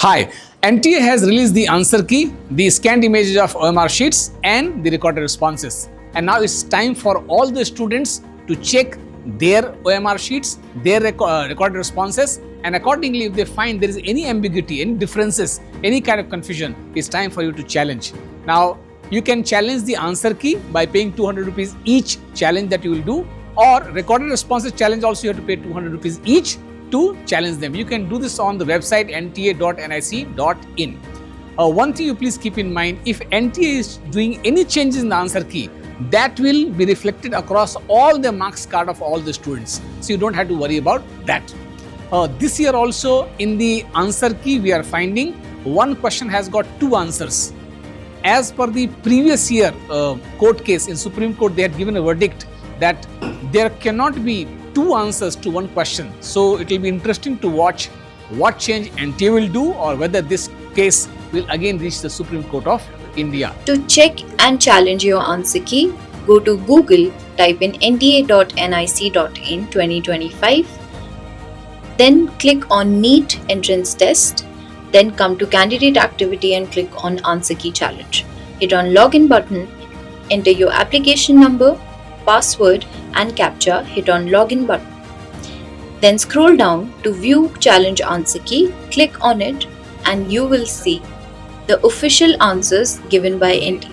Hi, NTA has released the answer key, the scanned images of OMR sheets and the recorded responses. And now it's time for all the students to check their OMR sheets, their recorded responses, and accordingly if they find there is any ambiguity, any differences, any kind of confusion, it's time for you to challenge. Now, you can challenge the answer key by paying 200 rupees each challenge that you will do, or recorded responses challenge also you have to pay 200 rupees each to challenge them. You can do this on the website nta.nic.in. One thing you please keep in mind, if NTA is doing any changes in the answer key, that will be reflected across all the marks card of all the students. So you don't have to worry about that. This year also in the answer key we are finding one question has got two answers. As per the previous year court case in Supreme Court, they had given a verdict that there cannot be two answers to one question. So it will be interesting to watch what change NTA will do or whether this case will again reach the Supreme Court of India. To check and challenge your answer key, go to Google, type in nta.nic.in 2025, then click on NEET entrance test, then come to candidate activity and click on answer key challenge. Hit on login button, enter your application number, password and captcha, hit on login button. Then scroll down to view challenge answer key, click on it and you will see the official answers given by NTA.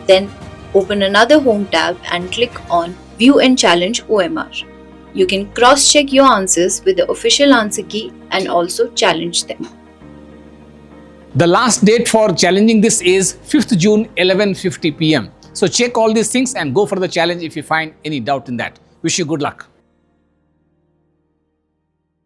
Then open another home tab and click on view and challenge OMR. You can cross check your answers with the official answer key and also challenge them. The last date for challenging this is 5th June 11:50 p.m. So check all these things and go for the challenge if you find any doubt in that. Wish you good luck.